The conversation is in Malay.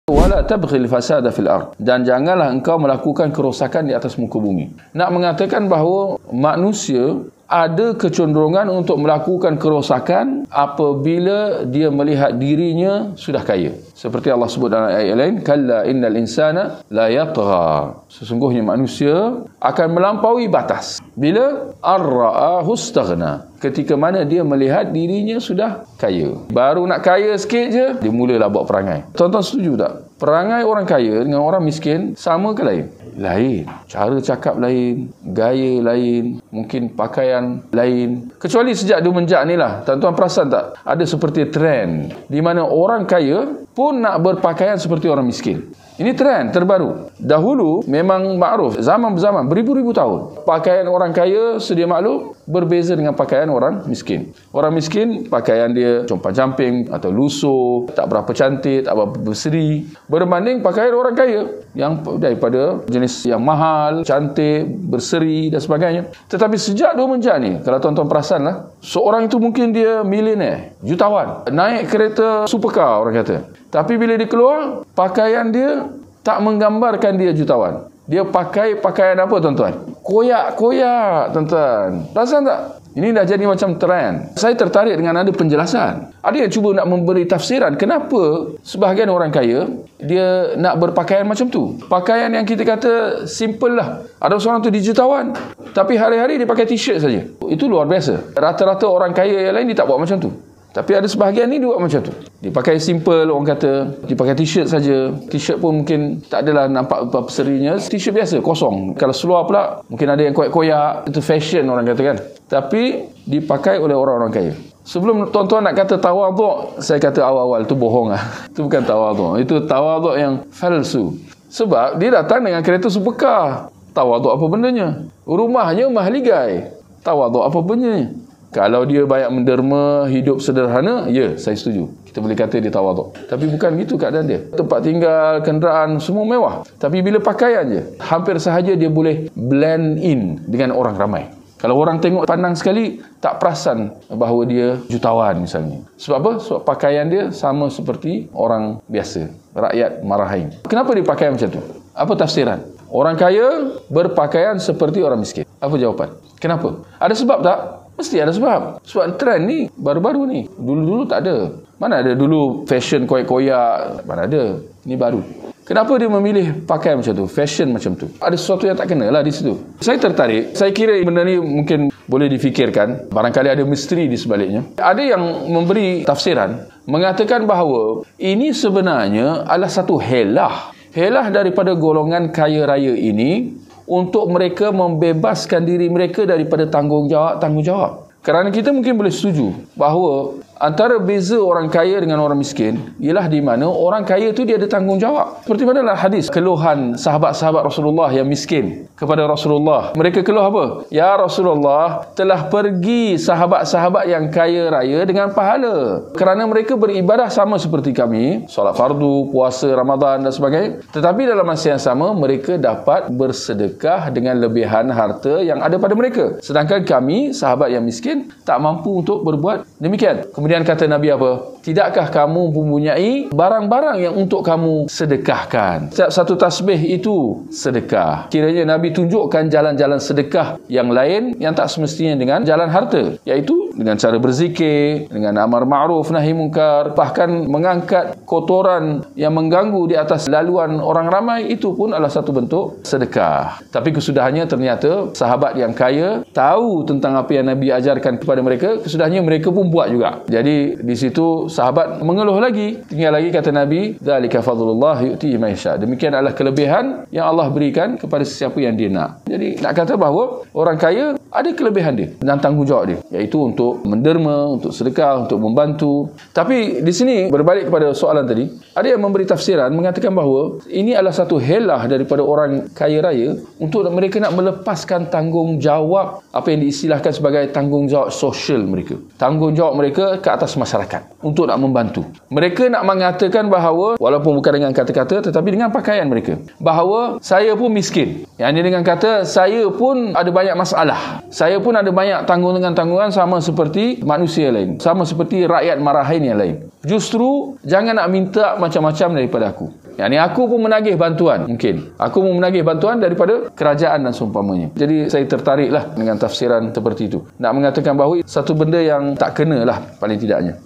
Wala tabghil fasada fil ard, dan janganlah engkau melakukan kerosakan di atas muka bumi. Nak mengatakan bahawa manusia ada kecenderungan untuk melakukan kerosakan apabila dia melihat dirinya sudah kaya. Seperti Allah sebut dalam ayat lain, kalla innal insana la yatgha. Sesungguhnya manusia akan melampaui batas bila ar-ra'ahu istaghna, ketika mana dia melihat dirinya sudah kaya. Baru nak kaya sikit je, dia mulalah buat perangai. Tuan-tuan setuju tak? Perangai orang kaya dengan orang miskin sama ke lain? Lain. Cara cakap lain, gaya lain, mungkin pakaian lain. Kecuali sejak Semenjak ni lah, tuan-tuan perasan tak? Ada seperti trend di mana orang kaya pun nak berpakaian seperti orang miskin. Ini trend terbaru. Dahulu memang makruf, zaman berzaman, beribu-ribu tahun, pakaian orang kaya sedia maklum berbeza dengan pakaian orang miskin. Orang miskin pakaian dia compang-camping atau lusuh, tak berapa cantik, tak berapa berseri, berbanding pakaian orang kaya yang daripada jenis yang mahal, cantik, berseri dan sebagainya. Tetapi sejak Semenjak ni, kalau tuan-tuan perasan lah, seorang itu mungkin dia milioner, jutawan, naik kereta supercar orang kata, tapi bila dia keluar, pakaian dia tak menggambarkan dia jutawan. Dia pakai pakaian apa tuan-tuan? Koyak-koyak tuan-tuan. Perasan tak? Ini dah jadi macam trend. Saya tertarik dengan ada penjelasan. Ada yang cuba nak memberi tafsiran kenapa sebahagian orang kaya dia nak berpakaian macam tu. Pakaian yang kita kata simple lah. Ada seorang tu dia jutawan, tapi hari-hari dia pakai t-shirt saja. Itu luar biasa. Rata-rata orang kaya yang lain dia tak buat macam tu. Tapi ada sebahagian ni dia buat macam tu. Dia pakai simple, orang kata. Dia pakai t-shirt saja. T-shirt pun mungkin tak adalah nampak apa serinya. T-shirt biasa, kosong. Kalau seluar pula, mungkin ada yang koyak-koyak. Itu fashion orang kata kan. Tapi dipakai oleh orang-orang kaya. Sebelum tuan-tuan nak kata tawaduk, saya kata awal-awal tu bohong lah. Itu bukan tawaduk. Itu tawaduk yang falsu. Sebab dia datang dengan kereta supercar. Tawaduk apa bendanya? Rumahnya mahligai. Tawaduk apa bendanya? Kalau dia banyak menderma, hidup sederhana, ya, saya setuju. Kita boleh kata dia tawaduk. Tapi bukan gitu keadaan dia. Tempat tinggal, kenderaan, semua mewah. Tapi bila pakaian je, hampir sahaja dia boleh blend in dengan orang ramai. Kalau orang tengok pandang sekali, tak perasan bahawa dia jutawan misalnya. Sebab apa? Sebab pakaian dia sama seperti orang biasa. Rakyat marahin. Kenapa dia pakai macam tu? Apa tafsiran? Orang kaya berpakaian seperti orang miskin. Apa jawapan? Kenapa? Ada sebab tak? Mesti ada sebab. Sebab trend ni baru-baru ni. Dulu-dulu tak ada. Mana ada dulu fashion koyak-koyak? Mana ada? Ini baru. Kenapa dia memilih pakaian macam tu? Fashion macam tu? Ada sesuatu yang tak kena lah di situ. Saya tertarik. Saya kira benda ni mungkin boleh difikirkan. Barangkali ada misteri di sebaliknya. Ada yang memberi tafsiran mengatakan bahawa ini sebenarnya adalah satu helah. Helah daripada golongan kaya raya ini untuk mereka membebaskan diri mereka daripada tanggungjawab. Kerana kita mungkin boleh setuju bahawa antara beza orang kaya dengan orang miskin ialah di mana orang kaya tu dia ada tanggungjawab. Seperti manalah hadis keluhan sahabat-sahabat Rasulullah yang miskin kepada Rasulullah. Mereka keluh apa? Ya Rasulullah, telah pergi sahabat-sahabat yang kaya raya dengan pahala. Kerana mereka beribadah sama seperti kami, solat fardu, puasa Ramadan dan sebagainya. Tetapi dalam masa yang sama mereka dapat bersedekah dengan lebihan harta yang ada pada mereka. Sedangkan kami, sahabat yang miskin, tak mampu untuk berbuat demikian. Kemudian kata Nabi apa? Tidakkah kamu mempunyai barang-barang yang untuk kamu sedekahkan? Setiap satu tasbih itu sedekah. Kiranya Nabi tunjukkan jalan-jalan sedekah yang lain yang tak semestinya dengan jalan harta, iaitu dengan cara berzikir, dengan amar ma'ruf nahi munkar, bahkan mengangkat kotoran yang mengganggu di atas laluan orang ramai, itu pun adalah satu bentuk sedekah. Tapi kesudahannya ternyata sahabat yang kaya tahu tentang apa yang Nabi ajarkan kepada mereka, kesudahannya mereka pun buat juga. Jadi di situ sahabat mengeluh lagi. Tinggal lagi kata Nabi, dzalika fadlullah yu'tihi man yasha. Demikian adalah kelebihan yang Allah berikan kepada sesiapa yang dia nak. Jadi nak kata bahawa orang kaya ada kelebihan dia dan tanggungjawab dia, iaitu untuk menderma, untuk sedekah, untuk membantu. Tapi di sini berbalik kepada soalan tadi, ada yang memberi tafsiran mengatakan bahawa ini adalah satu helah daripada orang kaya raya untuk mereka nak melepaskan tanggungjawab apa yang diistilahkan sebagai tanggungjawab sosial mereka. Tanggungjawab mereka ke atas masyarakat untuk nak membantu. Mereka nak mengatakan bahawa walaupun bukan dengan kata-kata tetapi dengan pakaian mereka, bahawa saya pun miskin. Yang ini dengan kata saya pun ada banyak masalah. Saya pun ada banyak tanggungan sama seperti manusia lain, sama seperti rakyat marahin yang lain. Justru jangan nak minta macam-macam daripada aku. Yang ni aku pun menagih bantuan mungkin. Aku pun menagih bantuan daripada kerajaan dan seumpamanya. Jadi saya tertariklah dengan tafsiran seperti itu. Nak mengatakan bahawa satu benda yang tak kena lah paling tidaknya.